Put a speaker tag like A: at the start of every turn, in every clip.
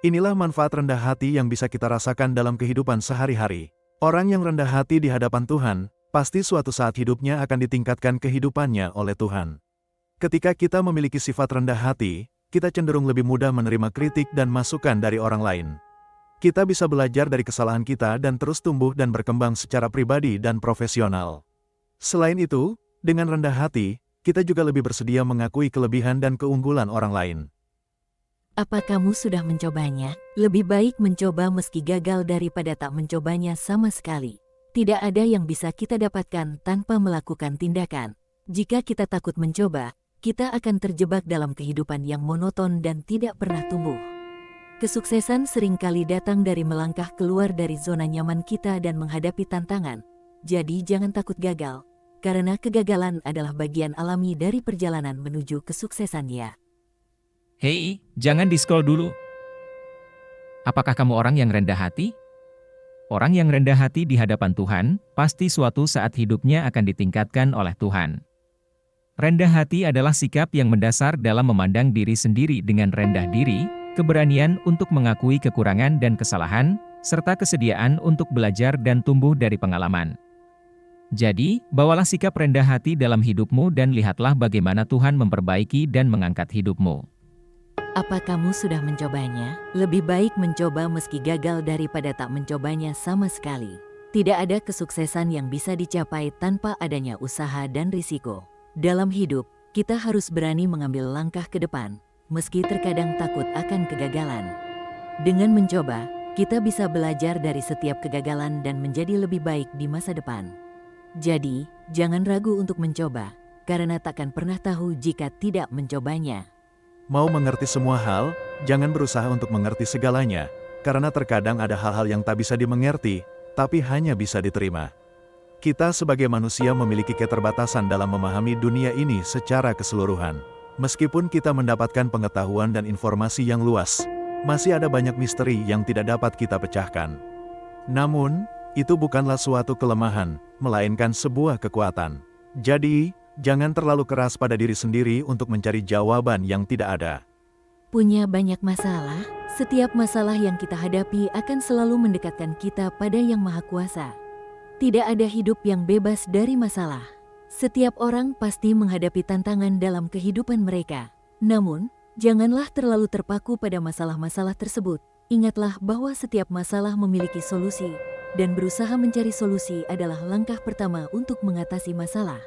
A: Inilah manfaat rendah hati yang bisa kita rasakan dalam kehidupan sehari-hari. Orang yang rendah hati di hadapan Tuhan, pasti suatu saat hidupnya akan ditingkatkan kehidupannya oleh Tuhan. Ketika kita memiliki sifat rendah hati, kita cenderung lebih mudah menerima kritik dan masukan dari orang lain. Kita bisa belajar dari kesalahan kita dan terus tumbuh dan berkembang secara pribadi dan profesional. Selain itu, dengan rendah hati, kita juga lebih bersedia mengakui kelebihan dan keunggulan orang lain.
B: Apa kamu sudah mencobanya? Lebih baik mencoba meski gagal daripada tak mencobanya sama sekali. Tidak ada yang bisa kita dapatkan tanpa melakukan tindakan. Jika kita takut mencoba, kita akan terjebak dalam kehidupan yang monoton dan tidak pernah tumbuh. Kesuksesan seringkali datang dari melangkah keluar dari zona nyaman kita dan menghadapi tantangan. Jadi jangan takut gagal, karena kegagalan adalah bagian alami dari perjalanan menuju kesuksesan ya.
C: Hei, jangan di-scroll dulu. Apakah kamu orang yang rendah hati? Orang yang rendah hati di hadapan Tuhan, pasti suatu saat hidupnya akan ditingkatkan oleh Tuhan. Rendah hati adalah sikap yang mendasar dalam memandang diri sendiri dengan rendah diri, keberanian untuk mengakui kekurangan dan kesalahan, serta kesediaan untuk belajar dan tumbuh dari pengalaman. Jadi, bawalah sikap rendah hati dalam hidupmu dan lihatlah bagaimana Tuhan memperbaiki dan mengangkat hidupmu.
B: Apa kamu sudah mencobanya? Lebih baik mencoba meski gagal daripada tak mencobanya sama sekali. Tidak ada kesuksesan yang bisa dicapai tanpa adanya usaha dan risiko. Dalam hidup, kita harus berani mengambil langkah ke depan, meski terkadang takut akan kegagalan. Dengan mencoba, kita bisa belajar dari setiap kegagalan dan menjadi lebih baik di masa depan. Jadi, jangan ragu untuk mencoba, karena takkan pernah tahu jika tidak mencobanya.
A: Mau mengerti semua hal, jangan berusaha untuk mengerti segalanya, karena terkadang ada hal-hal yang tak bisa dimengerti, tapi hanya bisa diterima. Kita sebagai manusia memiliki keterbatasan dalam memahami dunia ini secara keseluruhan. Meskipun kita mendapatkan pengetahuan dan informasi yang luas, masih ada banyak misteri yang tidak dapat kita pecahkan. Namun, itu bukanlah suatu kelemahan, melainkan sebuah kekuatan. Jadi, jangan terlalu keras pada diri sendiri untuk mencari jawaban yang tidak ada.
B: Punya banyak masalah, setiap masalah yang kita hadapi akan selalu mendekatkan kita pada Yang Maha Kuasa. Tidak ada hidup yang bebas dari masalah. Setiap orang pasti menghadapi tantangan dalam kehidupan mereka. Namun, janganlah terlalu terpaku pada masalah-masalah tersebut. Ingatlah bahwa setiap masalah memiliki solusi, dan berusaha mencari solusi adalah langkah pertama untuk mengatasi masalah.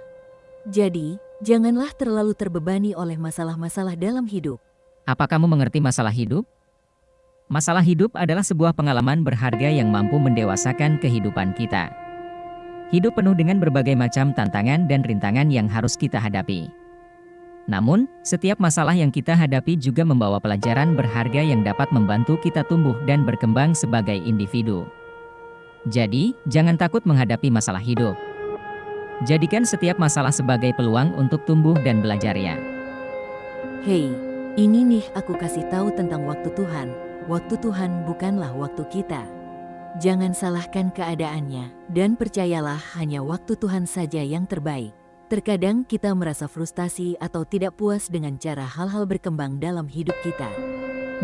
B: Jadi, janganlah terlalu terbebani oleh masalah-masalah dalam hidup.
D: Apa kamu mengerti masalah hidup? Masalah hidup adalah sebuah pengalaman berharga yang mampu mendewasakan kehidupan kita. Hidup penuh dengan berbagai macam tantangan dan rintangan yang harus kita hadapi. Namun, setiap masalah yang kita hadapi juga membawa pelajaran berharga yang dapat membantu kita tumbuh dan berkembang sebagai individu. Jadi, jangan takut menghadapi masalah hidup. Jadikan setiap masalah sebagai peluang untuk tumbuh dan belajar ya.
B: Hei, ini nih aku kasih tahu tentang waktu Tuhan. Waktu Tuhan bukanlah waktu kita. Jangan salahkan keadaannya, dan percayalah hanya waktu Tuhan saja yang terbaik. Terkadang kita merasa frustasi atau tidak puas dengan cara hal-hal berkembang dalam hidup kita.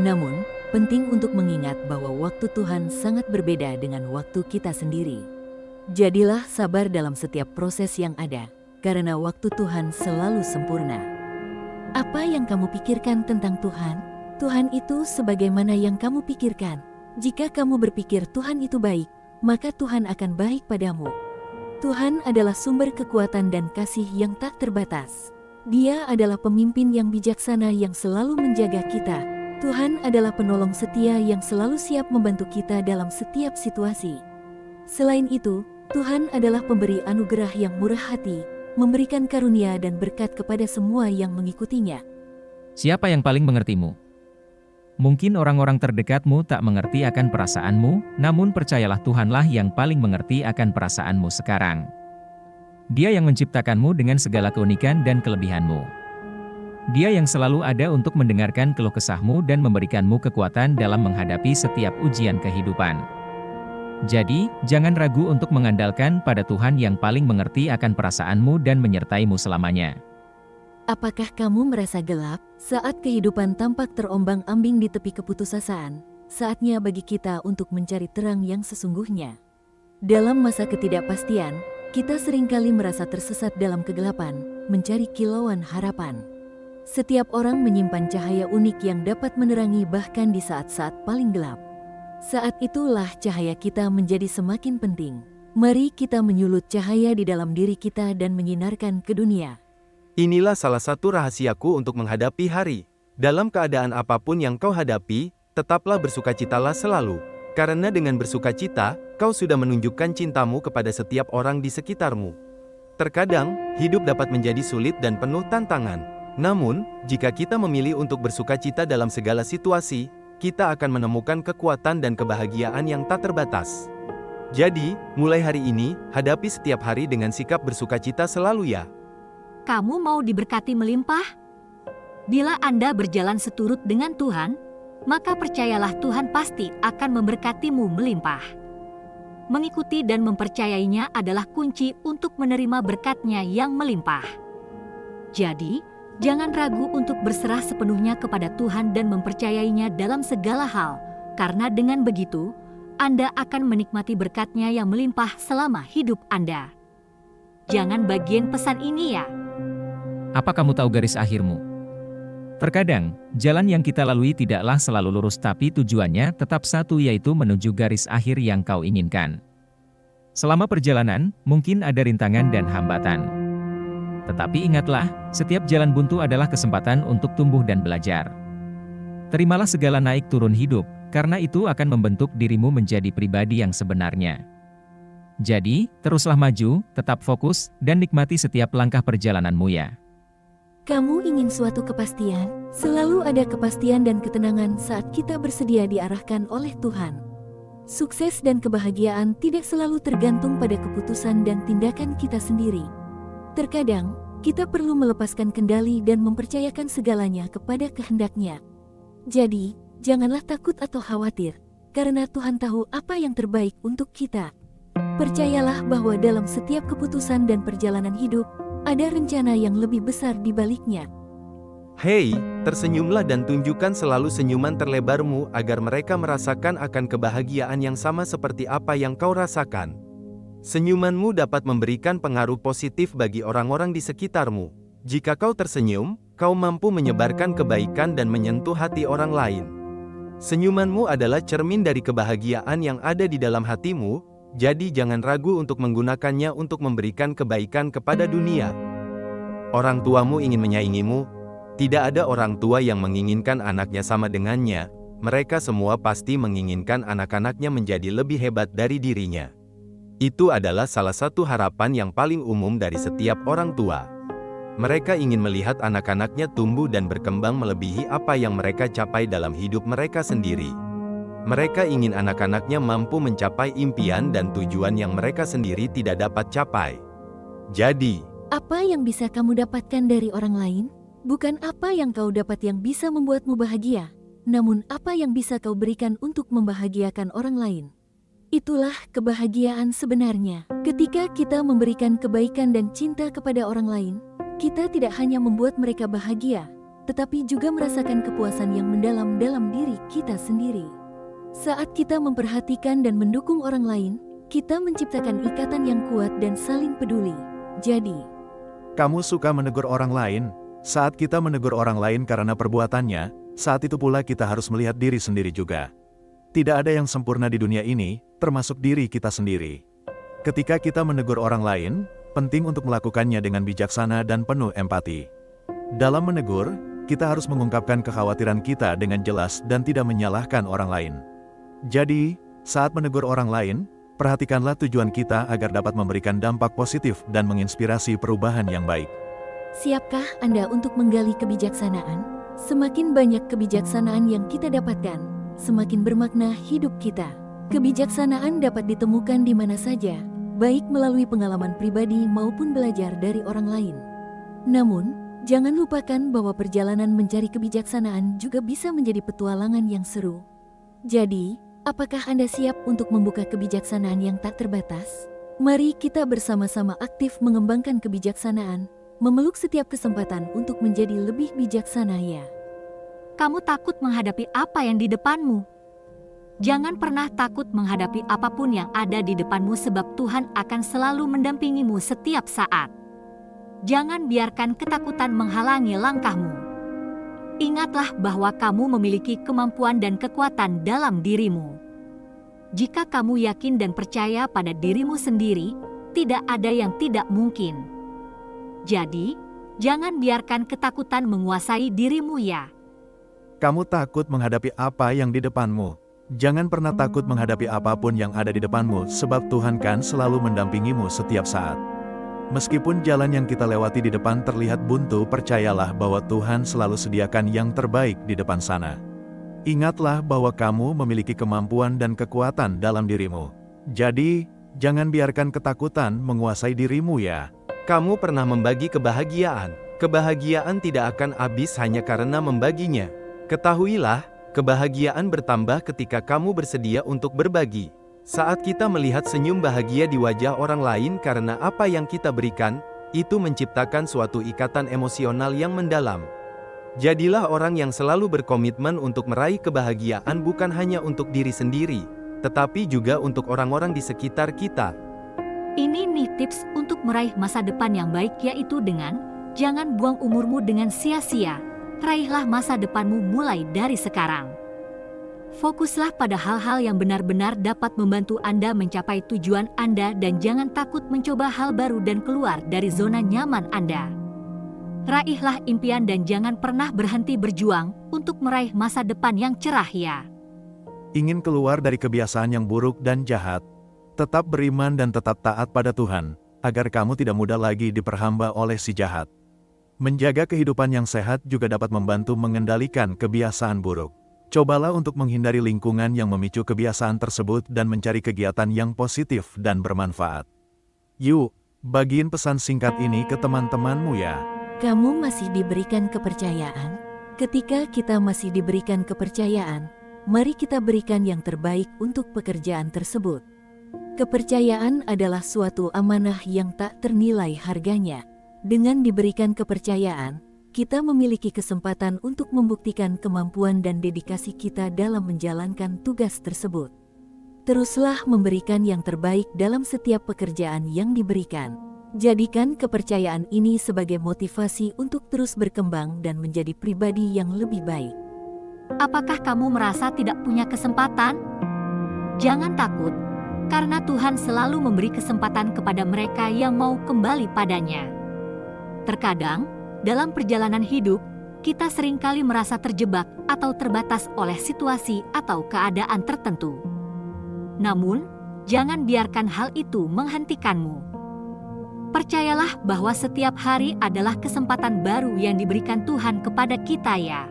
B: Namun, penting untuk mengingat bahwa waktu Tuhan sangat berbeda dengan waktu kita sendiri. Jadilah sabar dalam setiap proses yang ada, karena waktu Tuhan selalu sempurna. Apa yang kamu pikirkan tentang Tuhan? Tuhan itu sebagaimana yang kamu pikirkan. Jika kamu berpikir Tuhan itu baik, maka Tuhan akan baik padamu. Tuhan adalah sumber kekuatan dan kasih yang tak terbatas. Dia adalah pemimpin yang bijaksana yang selalu menjaga kita. Tuhan adalah penolong setia yang selalu siap membantu kita dalam setiap situasi. Selain itu, Tuhan adalah pemberi anugerah yang murah hati, memberikan karunia dan berkat kepada semua yang mengikutinya.
C: Siapa yang paling mengertimu? Mungkin orang-orang terdekatmu tak mengerti akan perasaanmu, namun percayalah Tuhanlah yang paling mengerti akan perasaanmu sekarang. Dia yang menciptakanmu dengan segala keunikan dan kelebihanmu. Dia yang selalu ada untuk mendengarkan keluh kesahmu dan memberikanmu kekuatan dalam menghadapi setiap ujian kehidupan. Jadi, jangan ragu untuk mengandalkan pada Tuhan yang paling mengerti akan perasaanmu dan menyertaimu selamanya.
B: Apakah kamu merasa gelap saat kehidupan tampak terombang-ambing di tepi keputusasaan? saatnya bagi kita untuk mencari terang yang sesungguhnya. Dalam masa ketidakpastian, kita seringkali merasa tersesat dalam kegelapan, mencari kilauan harapan. Setiap orang menyimpan cahaya unik yang dapat menerangi bahkan di saat-saat paling gelap. Saat itulah cahaya kita menjadi semakin penting. Mari kita menyulut cahaya di dalam diri kita dan menyinarkan ke dunia.
E: Inilah salah satu rahasiaku untuk menghadapi hari. Dalam keadaan apapun yang kau hadapi, tetaplah bersukacitalah selalu. Karena dengan bersukacita, kau sudah menunjukkan cintamu kepada setiap orang di sekitarmu. Terkadang, hidup dapat menjadi sulit dan penuh tantangan. Namun, jika kita memilih untuk bersukacita dalam segala situasi, kita akan menemukan kekuatan dan kebahagiaan yang tak terbatas. Jadi, mulai hari ini, hadapi setiap hari dengan sikap bersukacita selalu ya.
F: Kamu mau diberkati melimpah? Bila Anda berjalan seturut dengan Tuhan, maka percayalah Tuhan pasti akan memberkatimu melimpah. Mengikuti dan mempercayainya adalah kunci untuk menerima berkat-Nya yang melimpah. Jadi, jangan ragu untuk berserah sepenuhnya kepada Tuhan dan mempercayainya dalam segala hal, karena dengan begitu, Anda akan menikmati berkat-Nya yang melimpah selama hidup Anda. Jangan bagian pesan ini ya.
C: Apa kamu tahu garis akhirmu? Terkadang, jalan yang kita lalui tidaklah selalu lurus tapi tujuannya tetap satu yaitu menuju garis akhir yang kau inginkan. Selama perjalanan, mungkin ada rintangan dan hambatan. Tetapi ingatlah, setiap jalan buntu adalah kesempatan untuk tumbuh dan belajar. Terimalah segala naik turun hidup, karena itu akan membentuk dirimu menjadi pribadi yang sebenarnya. Jadi, teruslah maju, tetap fokus, dan nikmati setiap langkah perjalananmu ya.
B: Kamu ingin suatu kepastian? Selalu ada kepastian dan ketenangan saat kita bersedia diarahkan oleh Tuhan. Sukses dan kebahagiaan tidak selalu tergantung pada keputusan dan tindakan kita sendiri. Terkadang, kita perlu melepaskan kendali dan mempercayakan segalanya kepada kehendak-Nya. Jadi, janganlah takut atau khawatir, karena Tuhan tahu apa yang terbaik untuk kita. Percayalah bahwa dalam setiap keputusan dan perjalanan hidup, ada rencana yang lebih besar di baliknya.
E: Hei, tersenyumlah dan tunjukkan selalu senyuman terlebarmu agar mereka merasakan akan kebahagiaan yang sama seperti apa yang kau rasakan. Senyumanmu dapat memberikan pengaruh positif bagi orang-orang di sekitarmu. Jika kau tersenyum, kau mampu menyebarkan kebaikan dan menyentuh hati orang lain. Senyumanmu adalah cermin dari kebahagiaan yang ada di dalam hatimu, jadi jangan ragu untuk menggunakannya untuk memberikan kebaikan kepada dunia. Orang tuamu ingin menyaingimu. Tidak ada orang tua yang menginginkan anaknya sama dengannya. Mereka semua pasti menginginkan anak-anaknya menjadi lebih hebat dari dirinya. Itu adalah salah satu harapan yang paling umum dari setiap orang tua. Mereka ingin melihat anak-anaknya tumbuh dan berkembang melebihi apa yang mereka capai dalam hidup mereka sendiri. Mereka ingin anak-anaknya mampu mencapai impian dan tujuan yang mereka sendiri tidak dapat capai. Jadi,
B: apa yang bisa kamu dapatkan dari orang lain? Bukan apa yang kau dapat yang bisa membuatmu bahagia, namun apa yang bisa kau berikan untuk membahagiakan orang lain. Itulah kebahagiaan sebenarnya. Ketika kita memberikan kebaikan dan cinta kepada orang lain, kita tidak hanya membuat mereka bahagia, tetapi juga merasakan kepuasan yang mendalam dalam diri kita sendiri. Saat kita memperhatikan dan mendukung orang lain, kita menciptakan ikatan yang kuat dan saling peduli. Jadi,
A: Kamu suka menegur orang lain? Saat kita menegur orang lain karena perbuatannya, saat itu pula kita harus melihat diri sendiri juga. Tidak ada yang sempurna di dunia ini, termasuk diri kita sendiri. Ketika kita menegur orang lain, penting untuk melakukannya dengan bijaksana dan penuh empati. Dalam menegur, kita harus mengungkapkan kekhawatiran kita dengan jelas dan tidak menyalahkan orang lain. Jadi, saat menegur orang lain, perhatikanlah tujuan kita agar dapat memberikan dampak positif dan menginspirasi perubahan yang baik.
B: siapkah Anda untuk menggali kebijaksanaan? Semakin banyak kebijaksanaan yang kita dapatkan, semakin bermakna hidup kita. Kebijaksanaan dapat ditemukan di mana saja, baik melalui pengalaman pribadi maupun belajar dari orang lain. Namun, jangan lupakan bahwa perjalanan mencari kebijaksanaan juga bisa menjadi petualangan yang seru. Jadi, apakah Anda siap untuk membuka kebijaksanaan yang tak terbatas? Mari kita bersama-sama aktif mengembangkan kebijaksanaan, memeluk setiap kesempatan untuk menjadi lebih bijaksana ya.
F: Kamu takut menghadapi apa yang di depanmu? Jangan pernah takut menghadapi apapun yang ada di depanmu sebab Tuhan akan selalu mendampingimu setiap saat. Jangan biarkan ketakutan menghalangi langkahmu. Ingatlah bahwa kamu memiliki kemampuan dan kekuatan dalam dirimu. Jika kamu yakin dan percaya pada dirimu sendiri, tidak ada yang tidak mungkin. Jadi, jangan biarkan ketakutan menguasai dirimu ya.
A: Kamu takut menghadapi apa yang di depanmu. Jangan pernah takut menghadapi apapun yang ada di depanmu, sebab Tuhan kan selalu mendampingimu setiap saat. Meskipun jalan yang kita lewati di depan terlihat buntu, percayalah bahwa Tuhan selalu sediakan yang terbaik di depan sana. Ingatlah bahwa kamu memiliki kemampuan dan kekuatan dalam dirimu. Jadi, jangan biarkan ketakutan menguasai dirimu ya.
E: Kamu pernah membagi kebahagiaan. Kebahagiaan tidak akan habis hanya karena membaginya. Ketahuilah, kebahagiaan bertambah ketika kamu bersedia untuk berbagi. Saat kita melihat senyum bahagia di wajah orang lain karena apa yang kita berikan, itu menciptakan suatu ikatan emosional yang mendalam. Jadilah orang yang selalu berkomitmen untuk meraih kebahagiaan bukan hanya untuk diri sendiri, tetapi juga untuk orang-orang di sekitar kita.
F: Ini nih tips untuk meraih masa depan yang baik, yaitu dengan jangan buang umurmu dengan sia-sia. Raihlah masa depanmu mulai dari sekarang. Fokuslah pada hal-hal yang benar-benar dapat membantu Anda mencapai tujuan Anda dan jangan takut mencoba hal baru dan keluar dari zona nyaman Anda. Raihlah impian dan jangan pernah berhenti berjuang untuk meraih masa depan yang cerah ya.
A: Ingin keluar dari kebiasaan yang buruk dan jahat? Tetap beriman dan tetap taat pada Tuhan, agar kamu tidak mudah lagi diperhamba oleh si jahat. Menjaga kehidupan yang sehat juga dapat membantu mengendalikan kebiasaan buruk. Cobalah untuk menghindari lingkungan yang memicu kebiasaan tersebut dan mencari kegiatan yang positif dan bermanfaat. Yuk, bagiin pesan singkat ini ke teman-temanmu ya.
B: Kamu masih diberikan kepercayaan. Ketika kita masih diberikan kepercayaan, mari kita berikan yang terbaik untuk pekerjaan tersebut. Kepercayaan adalah suatu amanah yang tak ternilai harganya. Dengan diberikan kepercayaan, kita memiliki kesempatan untuk membuktikan kemampuan dan dedikasi kita dalam menjalankan tugas tersebut. Teruslah memberikan yang terbaik dalam setiap pekerjaan yang diberikan. Jadikan kepercayaan ini sebagai motivasi untuk terus berkembang dan menjadi pribadi yang lebih baik.
F: Apakah kamu merasa tidak punya kesempatan? Jangan takut, karena Tuhan selalu memberi kesempatan kepada mereka yang mau kembali padanya. Terkadang, dalam perjalanan hidup, kita seringkali merasa terjebak atau terbatas oleh situasi atau keadaan tertentu. Namun, jangan biarkan hal itu menghentikanmu. Percayalah bahwa setiap hari adalah kesempatan baru yang diberikan Tuhan kepada kita ya.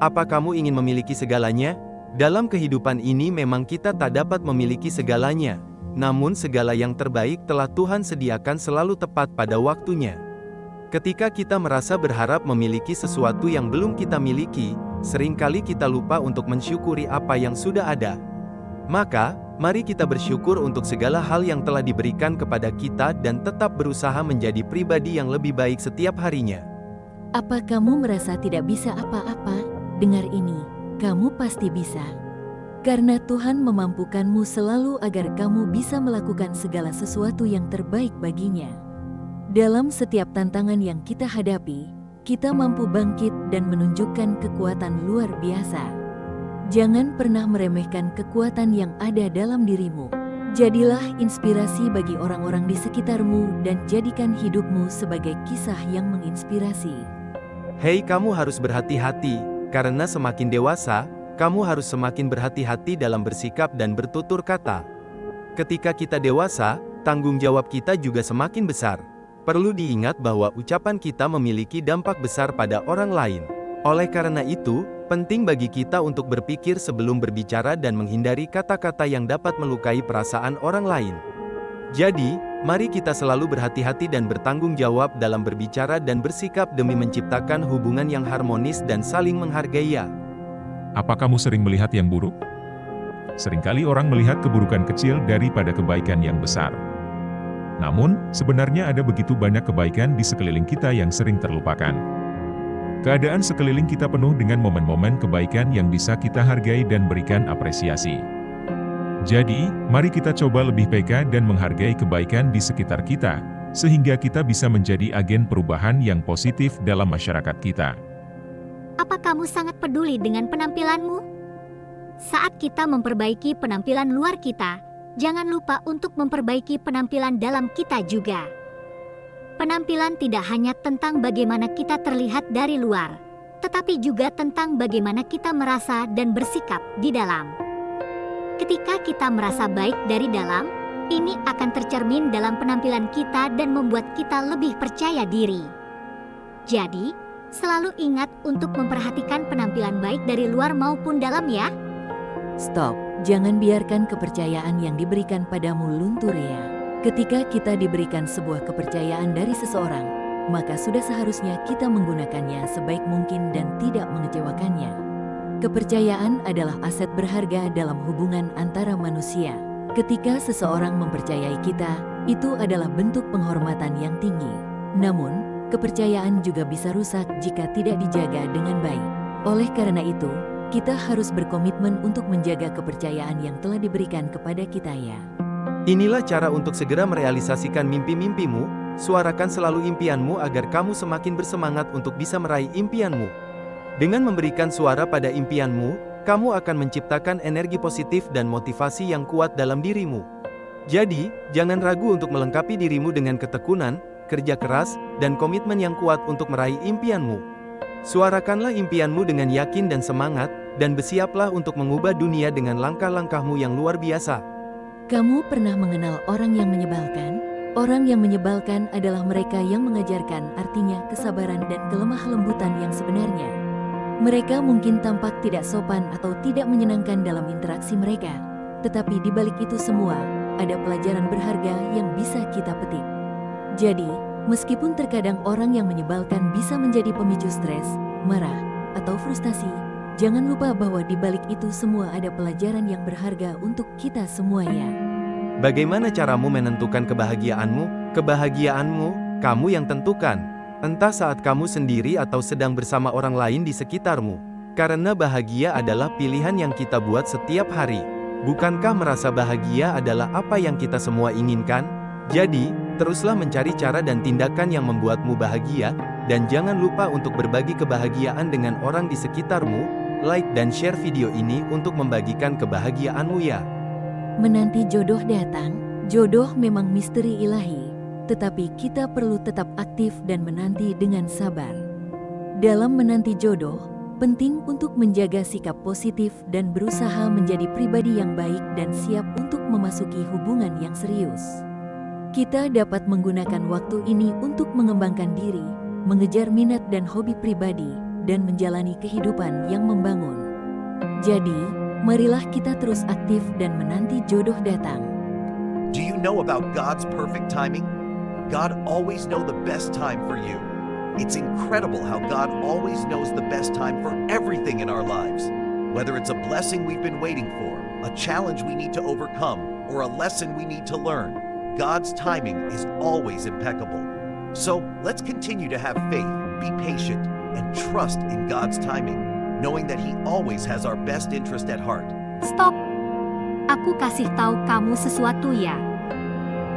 E: Apa kamu ingin memiliki segalanya? Dalam kehidupan ini memang kita tak dapat memiliki segalanya. Namun segala yang terbaik telah Tuhan sediakan selalu tepat pada waktunya. Ketika kita merasa berharap memiliki sesuatu yang belum kita miliki, seringkali kita lupa untuk mensyukuri apa yang sudah ada. Maka, mari kita bersyukur untuk segala hal yang telah diberikan kepada kita dan tetap berusaha menjadi pribadi yang lebih baik setiap harinya.
B: Apa kamu merasa tidak bisa apa-apa? Dengar ini, kamu pasti bisa. Karena Tuhan memampukanmu selalu agar kamu bisa melakukan segala sesuatu yang terbaik baginya. Dalam setiap tantangan yang kita hadapi, kita mampu bangkit dan menunjukkan kekuatan luar biasa. Jangan pernah meremehkan kekuatan yang ada dalam dirimu. Jadilah inspirasi bagi orang-orang di sekitarmu dan jadikan hidupmu sebagai kisah yang menginspirasi.
E: Hei, kamu harus berhati-hati, karena semakin dewasa, kamu harus semakin berhati-hati dalam bersikap dan bertutur kata. Ketika kita dewasa, tanggung jawab kita juga semakin besar. Perlu diingat bahwa ucapan kita memiliki dampak besar pada orang lain. Oleh karena itu, penting bagi kita untuk berpikir sebelum berbicara dan menghindari kata-kata yang dapat melukai perasaan orang lain. Jadi, mari kita selalu berhati-hati dan bertanggung jawab dalam berbicara dan bersikap demi menciptakan hubungan yang harmonis dan saling menghargai.
G: Apa kamu sering melihat yang buruk? Seringkali orang melihat keburukan kecil daripada kebaikan yang besar. Namun, sebenarnya ada begitu banyak kebaikan di sekeliling kita yang sering terlupakan. Keadaan sekeliling kita penuh dengan momen-momen kebaikan yang bisa kita hargai dan berikan apresiasi. Jadi, mari kita coba lebih peka dan menghargai kebaikan di sekitar kita, sehingga kita bisa menjadi agen perubahan yang positif dalam masyarakat kita.
F: Apa kamu sangat peduli dengan penampilanmu? Saat kita memperbaiki penampilan luar kita, jangan lupa untuk memperbaiki penampilan dalam kita juga. Penampilan tidak hanya tentang bagaimana kita terlihat dari luar, tetapi juga tentang bagaimana kita merasa dan bersikap di dalam. Ketika kita merasa baik dari dalam, ini akan tercermin dalam penampilan kita dan membuat kita lebih percaya diri. Jadi, selalu ingat untuk memperhatikan penampilan baik dari luar maupun dalam ya.
B: Stop, jangan biarkan kepercayaan yang diberikan padamu luntur ya. Ketika kita diberikan sebuah kepercayaan dari seseorang, maka sudah seharusnya kita menggunakannya sebaik mungkin dan tidak mengecewakannya. Kepercayaan adalah aset berharga dalam hubungan antara manusia. Ketika seseorang mempercayai kita, itu adalah bentuk penghormatan yang tinggi. Namun, kepercayaan juga bisa rusak jika tidak dijaga dengan baik. Oleh karena itu, kita harus berkomitmen untuk menjaga kepercayaan yang telah diberikan kepada kita ya.
E: Inilah cara untuk segera merealisasikan mimpi-mimpimu. Suarakan selalu impianmu agar kamu semakin bersemangat untuk bisa meraih impianmu. Dengan memberikan suara pada impianmu, kamu akan menciptakan energi positif dan motivasi yang kuat dalam dirimu. Jadi, jangan ragu untuk melengkapi dirimu dengan ketekunan, kerja keras, dan komitmen yang kuat untuk meraih impianmu. Suarakanlah impianmu dengan yakin dan semangat, dan bersiaplah untuk mengubah dunia dengan langkah-langkahmu yang luar biasa.
B: Kamu pernah mengenal orang yang menyebalkan? Orang yang menyebalkan adalah mereka yang mengajarkan artinya kesabaran dan kelemah lembutan yang sebenarnya. Mereka mungkin tampak tidak sopan atau tidak menyenangkan dalam interaksi mereka, tetapi di balik itu semua, ada pelajaran berharga yang bisa kita petik. Jadi, meskipun terkadang orang yang menyebalkan bisa menjadi pemicu stres, marah, atau frustasi, jangan lupa bahwa di balik itu semua ada pelajaran yang berharga untuk kita semua ya.
E: Bagaimana caramu menentukan kebahagiaanmu? Kebahagiaanmu, kamu yang tentukan. Entah saat kamu sendiri atau sedang bersama orang lain di sekitarmu. Karena bahagia adalah pilihan yang kita buat setiap hari. Bukankah merasa bahagia adalah apa yang kita semua inginkan? Jadi, teruslah mencari cara dan tindakan yang membuatmu bahagia, dan jangan lupa untuk berbagi kebahagiaan dengan orang di sekitarmu. Like dan share video ini untuk membagikan kebahagiaanmu ya.
B: Menanti jodoh datang, jodoh memang misteri ilahi, tetapi kita perlu tetap aktif dan menanti dengan sabar. Dalam menanti jodoh, penting untuk menjaga sikap positif dan berusaha menjadi pribadi yang baik dan siap untuk memasuki hubungan yang serius. Kita dapat menggunakan waktu ini untuk mengembangkan diri, mengejar minat dan hobi pribadi, dan menjalani kehidupan yang membangun. Jadi, marilah kita terus aktif dan menanti jodoh datang.
H: Do you know about God's perfect timing? God always knows the best time for you. It's incredible how God always knows the best time for everything in our lives. Whether it's a blessing we've been waiting for, a challenge we need to overcome, or a lesson we need to learn, God's timing is always impeccable. So, let's continue to have faith, be patient, and trust in God's timing, knowing that He always has our best interest at heart.
F: Stop. Aku kasih tahu kamu sesuatu ya.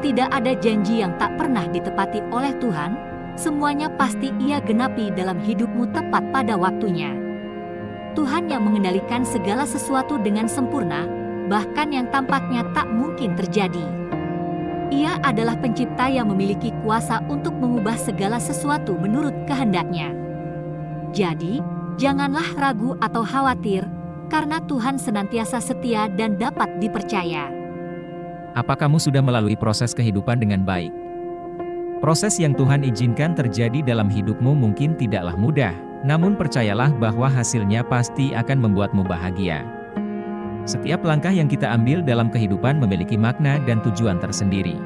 F: Tidak ada janji yang tak pernah ditepati oleh Tuhan. Semuanya pasti Ia genapi dalam hidupmu tepat pada waktunya. Tuhan yang mengendalikan segala sesuatu dengan sempurna, bahkan yang tampaknya tak mungkin terjadi. Ia adalah pencipta yang memiliki kuasa untuk mengubah segala sesuatu menurut kehendaknya. Jadi, janganlah ragu atau khawatir, karena Tuhan senantiasa setia dan dapat dipercaya.
C: Apa kamu sudah melalui proses kehidupan dengan baik? Proses yang Tuhan izinkan terjadi dalam hidupmu mungkin tidaklah mudah, namun percayalah bahwa hasilnya pasti akan membuatmu bahagia. Setiap langkah yang kita ambil dalam kehidupan memiliki makna dan tujuan tersendiri.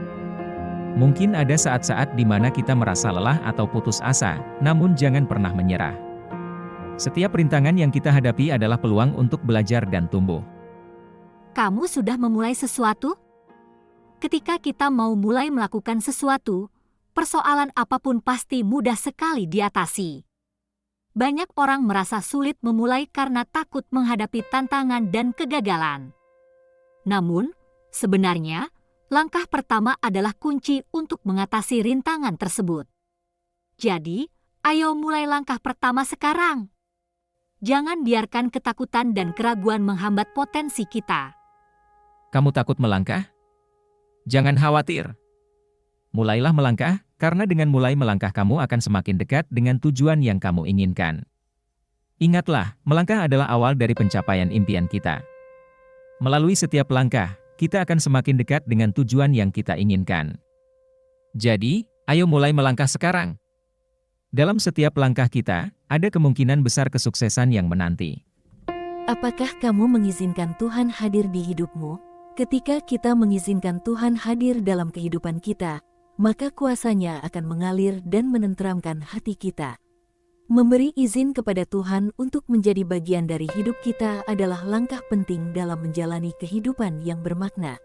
C: Mungkin ada saat-saat di mana kita merasa lelah atau putus asa, namun jangan pernah menyerah. Setiap rintangan yang kita hadapi adalah peluang untuk belajar dan tumbuh.
F: Kamu sudah memulai sesuatu? Ketika kita mau mulai melakukan sesuatu, persoalan apapun pasti mudah sekali diatasi. Banyak orang merasa sulit memulai karena takut menghadapi tantangan dan kegagalan. Namun, sebenarnya, langkah pertama adalah kunci untuk mengatasi rintangan tersebut. Jadi, ayo mulai langkah pertama sekarang. Jangan biarkan ketakutan dan keraguan menghambat potensi kita.
C: Kamu takut melangkah? Jangan khawatir. Mulailah melangkah, karena dengan mulai melangkah kamu akan semakin dekat dengan tujuan yang kamu inginkan. Ingatlah, melangkah adalah awal dari pencapaian impian kita. Melalui setiap langkah, kita akan semakin dekat dengan tujuan yang kita inginkan. Jadi, ayo mulai melangkah sekarang. Dalam setiap langkah kita, ada kemungkinan besar kesuksesan yang menanti.
B: Apakah kamu mengizinkan Tuhan hadir di hidupmu? Ketika kita mengizinkan Tuhan hadir dalam kehidupan kita, maka kuasa-Nya akan mengalir dan menenteramkan hati kita. Memberi izin kepada Tuhan untuk menjadi bagian dari hidup kita adalah langkah penting dalam menjalani kehidupan yang bermakna.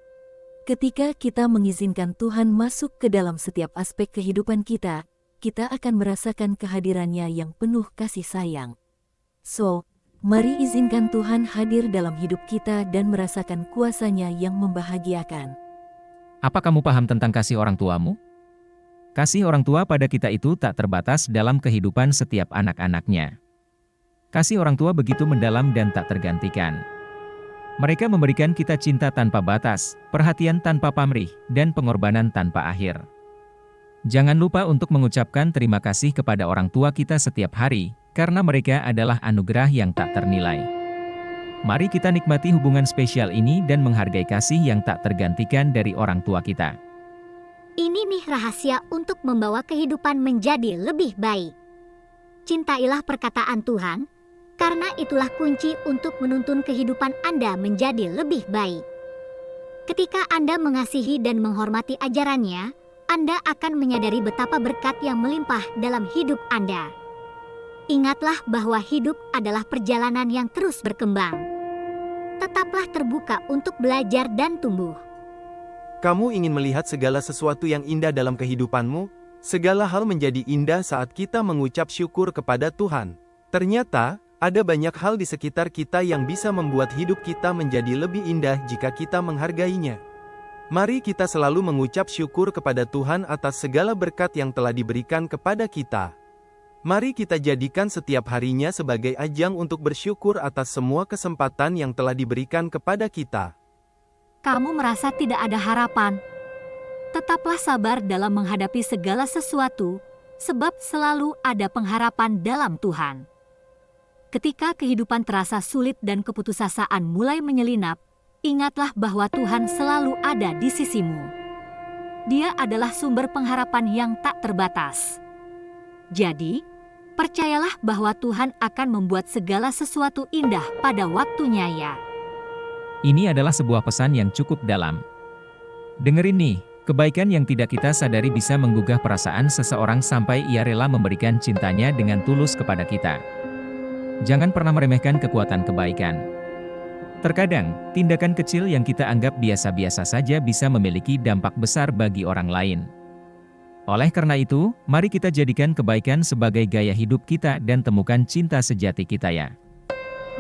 B: Ketika kita mengizinkan Tuhan masuk ke dalam setiap aspek kehidupan kita akan merasakan kehadiran-Nya yang penuh kasih sayang. So, mari izinkan Tuhan hadir dalam hidup kita dan merasakan kuasa-Nya yang membahagiakan.
C: Apa kamu paham tentang kasih orang tuamu? Kasih orang tua pada kita itu tak terbatas dalam kehidupan setiap anak-anaknya. Kasih orang tua begitu mendalam dan tak tergantikan. Mereka memberikan kita cinta tanpa batas, perhatian tanpa pamrih, dan pengorbanan tanpa akhir. Jangan lupa untuk mengucapkan terima kasih kepada orang tua kita setiap hari, karena mereka adalah anugerah yang tak ternilai. Mari kita nikmati hubungan spesial ini dan menghargai kasih yang tak tergantikan dari orang tua kita.
I: Ini nih rahasia untuk membawa kehidupan menjadi lebih baik. Cintailah perkataan Tuhan, karena itulah kunci untuk menuntun kehidupan Anda menjadi lebih baik. Ketika Anda mengasihi dan menghormati ajarannya, Anda akan menyadari betapa berkat yang melimpah dalam hidup Anda. Ingatlah bahwa hidup adalah perjalanan yang terus berkembang. Tetaplah terbuka untuk belajar dan tumbuh.
E: Kamu ingin melihat segala sesuatu yang indah dalam kehidupanmu? Segala hal menjadi indah saat kita mengucap syukur kepada Tuhan. Ternyata, ada banyak hal di sekitar kita yang bisa membuat hidup kita menjadi lebih indah jika kita menghargainya. Mari kita selalu mengucap syukur kepada Tuhan atas segala berkat yang telah diberikan kepada kita. Mari kita jadikan setiap harinya sebagai ajang untuk bersyukur atas semua kesempatan yang telah diberikan kepada kita.
F: Kamu merasa tidak ada harapan? Tetaplah sabar dalam menghadapi segala sesuatu, sebab selalu ada pengharapan dalam Tuhan. Ketika kehidupan terasa sulit dan keputusasaan mulai menyelinap, ingatlah bahwa Tuhan selalu ada di sisimu. Dia adalah sumber pengharapan yang tak terbatas. Jadi, percayalah bahwa Tuhan akan membuat segala sesuatu indah pada waktunya ya.
C: Ini adalah sebuah pesan yang cukup dalam. Dengerin nih, kebaikan yang tidak kita sadari bisa menggugah perasaan seseorang sampai ia rela memberikan cintanya dengan tulus kepada kita. Jangan pernah meremehkan kekuatan kebaikan. Terkadang, tindakan kecil yang kita anggap biasa-biasa saja bisa memiliki dampak besar bagi orang lain. Oleh karena itu, mari kita jadikan kebaikan sebagai gaya hidup kita dan temukan cinta sejati kita ya.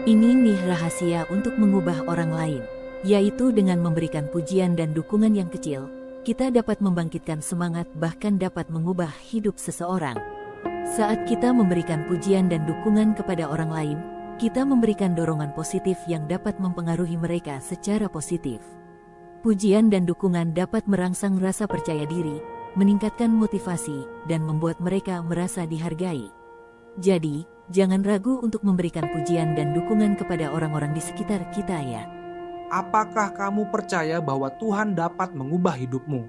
B: Ini nih rahasia untuk mengubah orang lain, yaitu dengan memberikan pujian dan dukungan yang kecil, kita dapat membangkitkan semangat bahkan dapat mengubah hidup seseorang. Saat kita memberikan pujian dan dukungan kepada orang lain, kita memberikan dorongan positif yang dapat mempengaruhi mereka secara positif. Pujian dan dukungan dapat merangsang rasa percaya diri, meningkatkan motivasi, dan membuat mereka merasa dihargai. Jadi, jangan ragu untuk memberikan pujian dan dukungan kepada orang-orang di sekitar kita ya.
J: Apakah kamu percaya bahwa Tuhan dapat mengubah hidupmu?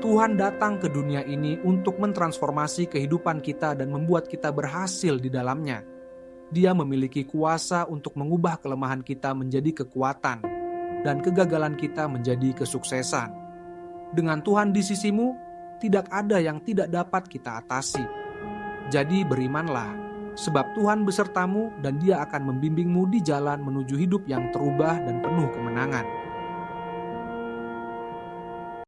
J: Tuhan datang ke dunia ini untuk mentransformasi kehidupan kita dan membuat kita berhasil di dalamnya. Dia memiliki kuasa untuk mengubah kelemahan kita menjadi kekuatan dan kegagalan kita menjadi kesuksesan. Dengan Tuhan di sisimu, tidak ada yang tidak dapat kita atasi. Jadi berimanlah, sebab Tuhan besertamu dan Dia akan membimbingmu di jalan menuju hidup yang terubah dan penuh kemenangan.